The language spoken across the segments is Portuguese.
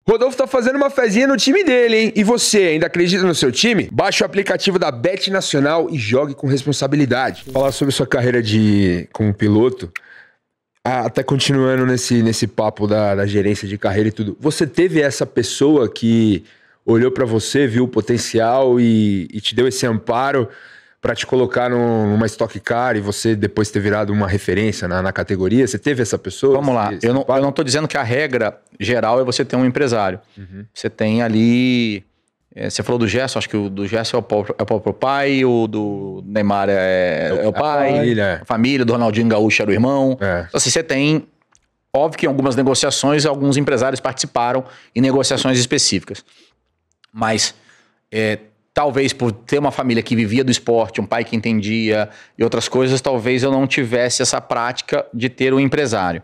Rodolfo tá fazendo uma fezinha no time dele, hein? E você, ainda acredita no seu time? Baixe o aplicativo da Bet Nacional e jogue com responsabilidade. Falar sobre sua carreira como piloto, até continuando nesse papo da gerência de carreira e tudo. Você teve essa pessoa que olhou pra você, viu o potencial e te deu esse amparo pra te colocar numa Stock Car e você depois ter virado uma referência na categoria? Você teve essa pessoa? Vamos lá. Eu não tô dizendo que a regra geral é você ter um empresário. Você tem ali... você falou do Gerson, acho que o do Gerson é o próprio pai, o do Neymar é o pai, a família, do Ronaldinho Gaúcho era o irmão. Então, assim, você tem... Óbvio que em algumas negociações, alguns empresários participaram em negociações específicas. Mas... talvez por ter uma família que vivia do esporte, um pai que entendia e outras coisas, talvez eu não tivesse essa prática de ter um empresário.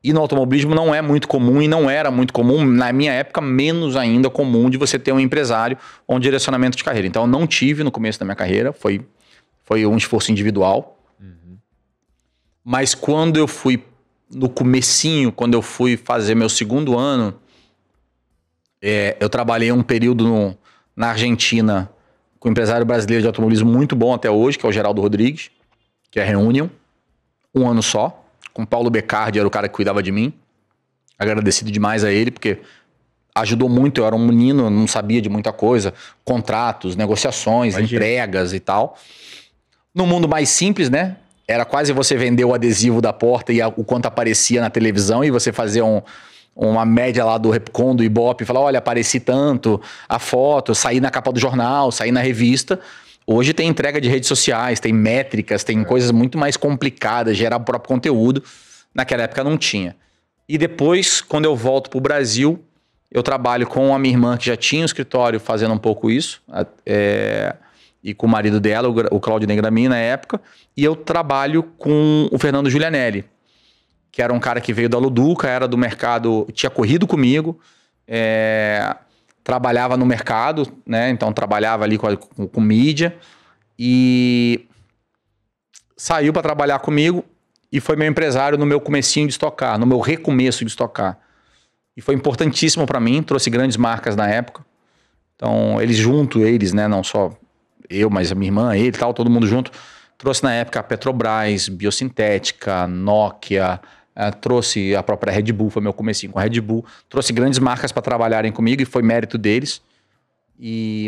E no automobilismo não é muito comum e não era muito comum, na minha época, menos ainda comum de você ter um empresário ou um direcionamento de carreira. Então eu não tive no começo da minha carreira, foi um esforço individual. Mas quando eu fui, no comecinho, quando eu fui fazer meu segundo ano, eu trabalhei um período na Argentina, com um empresário brasileiro de automobilismo muito bom até hoje, que é o Geraldo Rodrigues, que é a Reunion, um ano só, com o Paulo Becardi, era o cara que cuidava de mim. Agradecido demais a ele, porque ajudou muito, eu era um menino, não sabia de muita coisa, contratos, negociações, entregas e tal. No mundo mais simples, né? Era quase você vender o adesivo da porta e o quanto aparecia na televisão e você fazer uma média lá do Repcon, do Ibope, falar, olha, apareci tanto, a foto, sair na capa do jornal, sair na revista. Hoje tem entrega de redes sociais, tem métricas, tem coisas muito mais complicadas, gerar o próprio conteúdo. Naquela época não tinha. E depois, quando eu volto pro Brasil, eu trabalho com a minha irmã, que já tinha um escritório fazendo um pouco isso, e com o marido dela, o Claudio Negramin, na época, e eu trabalho com o Fernando Giulianelli, que era um cara que veio da Luduca, era do mercado, tinha corrido comigo, trabalhava no mercado, né? Então trabalhava ali com mídia e saiu para trabalhar comigo e foi meu empresário no meu comecinho de estocar, no meu recomeço de estocar. E foi importantíssimo para mim, trouxe grandes marcas na época. Então eles, né? Não só eu, mas a minha irmã, ele e tal, todo mundo junto. Trouxe na época a Petrobras, Biosintética, Nokia... trouxe a própria Red Bull, foi meu comecinho com a Red Bull. Trouxe grandes marcas para trabalharem comigo e foi mérito deles.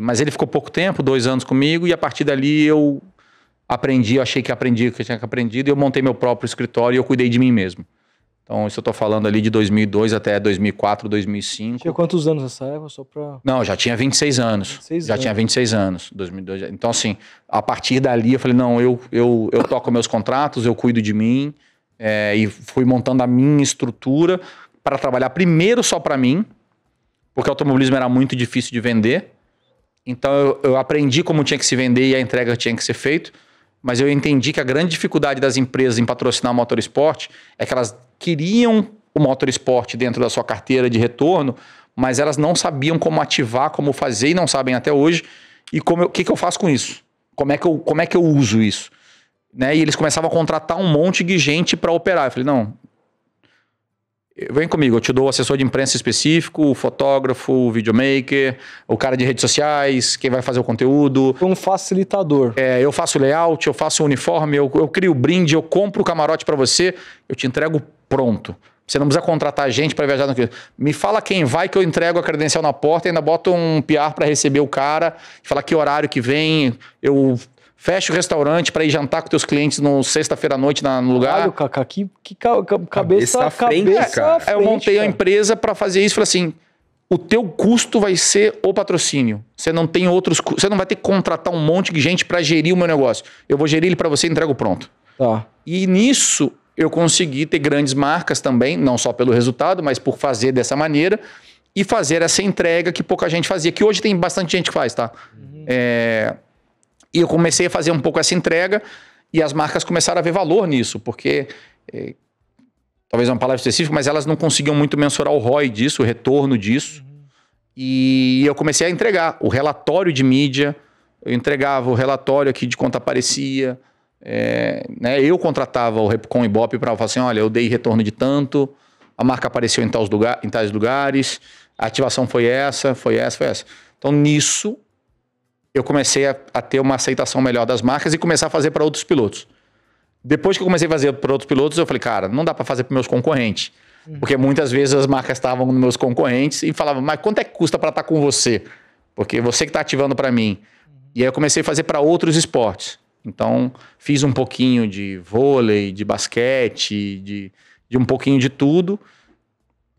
Mas ele ficou pouco tempo, 2 anos comigo, e a partir dali eu aprendi, eu achei que aprendi o que eu tinha aprendido, e eu montei meu próprio escritório e eu cuidei de mim mesmo. Então isso eu tô falando ali de 2002 até 2004, 2005. Tinha quantos anos nessa época? Só pra... Não, já tinha 26 anos. Tinha 26 anos, 2002. Então assim, a partir dali eu falei, não, eu toco meus contratos, eu cuido de mim. E fui montando a minha estrutura para trabalhar primeiro só para mim, porque o automobilismo era muito difícil de vender. Então eu aprendi como tinha que se vender e a entrega tinha que ser feita, mas eu entendi que a grande dificuldade das empresas em patrocinar o motorsport é que elas queriam o motorsport dentro da sua carteira de retorno, mas elas não sabiam como ativar, como fazer, e não sabem até hoje. E o que eu faço com isso? Como é que eu uso isso? Né? E eles começavam a contratar um monte de gente para operar. Eu falei, não, vem comigo, eu te dou o assessor de imprensa específico, o fotógrafo, o videomaker, o cara de redes sociais, quem vai fazer o conteúdo. Um facilitador. Eu faço o layout, eu faço o uniforme, eu crio o brinde, eu compro o camarote para você, eu te entrego pronto. Você não precisa contratar gente para viajar. Me fala quem vai que eu entrego a credencial na porta e ainda boto um PR para receber o cara, fala que horário que vem, eu... fecha o restaurante para ir jantar com teus clientes no sexta-feira à noite no lugar. Caralho, Kaká, que cabeça à frente, cara. Eu montei a empresa para fazer isso. Falei assim, o teu custo vai ser o patrocínio. Você não tem outros... Você não vai ter que contratar um monte de gente para gerir o meu negócio. Eu vou gerir ele para você e entrego pronto. Tá. E nisso eu consegui ter grandes marcas também, não só pelo resultado, mas por fazer dessa maneira e fazer essa entrega que pouca gente fazia. Que hoje tem bastante gente que faz, tá? E eu comecei a fazer um pouco essa entrega e as marcas começaram a ver valor nisso, porque, talvez uma palavra específica, mas elas não conseguiam muito mensurar o ROI disso, o retorno disso. E eu comecei a entregar o relatório de mídia, eu entregava o relatório aqui de quanto aparecia, né? Eu contratava o Repcon Ibope para falar assim, olha, eu dei retorno de tanto, a marca apareceu em tais lugares, A ativação foi essa. Então, nisso, eu comecei a ter uma aceitação melhor das marcas e começar a fazer para outros pilotos. Depois que eu comecei a fazer para outros pilotos, eu falei, cara, não dá para fazer para meus concorrentes. Porque muitas vezes as marcas estavam nos meus concorrentes e falavam, mas quanto é que custa para estar com você? Porque você que está ativando para mim. E aí eu comecei a fazer para outros esportes. Então, fiz um pouquinho de vôlei, de basquete, de um pouquinho de tudo.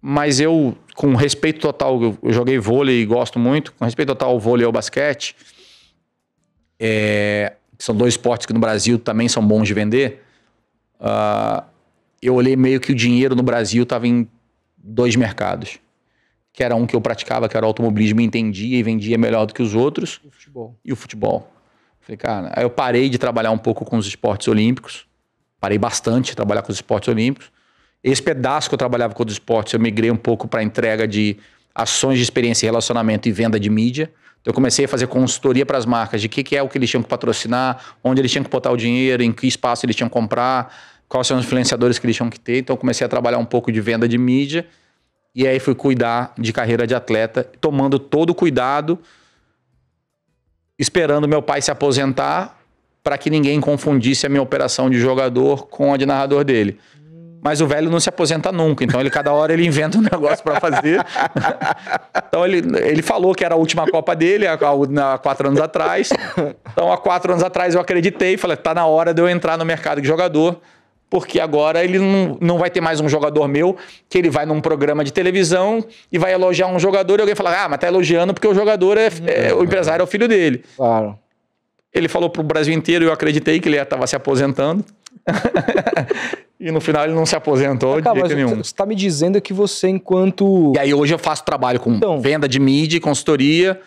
Mas eu, com respeito total, eu joguei vôlei e gosto muito. Com respeito total ao vôlei e ao basquete, são 2 esportes que no Brasil também são bons de vender. Eu olhei meio que o dinheiro no Brasil estava em 2 mercados. Que era um que eu praticava, que era o automobilismo, entendia e vendia melhor do que os outros. E o futebol. Falei, cara, aí eu parei de trabalhar um pouco com os esportes olímpicos. Parei bastante de trabalhar com os esportes olímpicos. Esse pedaço que eu trabalhava com os esportes, eu migrei um pouco para a entrega de ações de experiência, relacionamento e venda de mídia. Então eu comecei a fazer consultoria para as marcas de o que é o que eles tinham que patrocinar, onde eles tinham que botar o dinheiro, em que espaço eles tinham que comprar, quais são os influenciadores que eles tinham que ter. Então eu comecei a trabalhar um pouco de venda de mídia e aí fui cuidar de carreira de atleta, tomando todo o cuidado, esperando meu pai se aposentar para que ninguém confundisse a minha operação de jogador com a de narrador dele. Mas o velho não se aposenta nunca, então cada hora ele inventa um negócio para fazer. Então ele falou que era a última Copa dele há 4 anos atrás. Então há 4 anos atrás eu acreditei e falei, tá na hora de eu entrar no mercado de jogador, porque agora ele não vai ter mais um jogador meu que ele vai num programa de televisão e vai elogiar um jogador e alguém fala, mas tá elogiando porque o jogador o empresário é o filho dele. Claro. Ele falou pro Brasil inteiro e eu acreditei que ele estava se aposentando. E no final ele não se aposentou de jeito nenhum. Você tá me dizendo que você, enquanto... E aí hoje eu faço trabalho com venda de mídia, consultoria,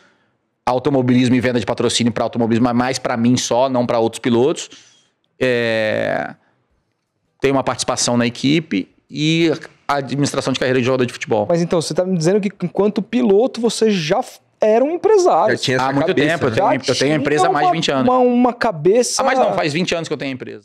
automobilismo e venda de patrocínio para automobilismo, mas mais para mim só, não para outros pilotos. Tenho uma participação na equipe e a administração de carreira de jogador de futebol. Mas então, você tá me dizendo que enquanto piloto você já era um empresário. Já tinha há muito tempo. Eu tenho a empresa há mais de 20 anos. Uma cabeça... Mas não, faz 20 anos que eu tenho a empresa.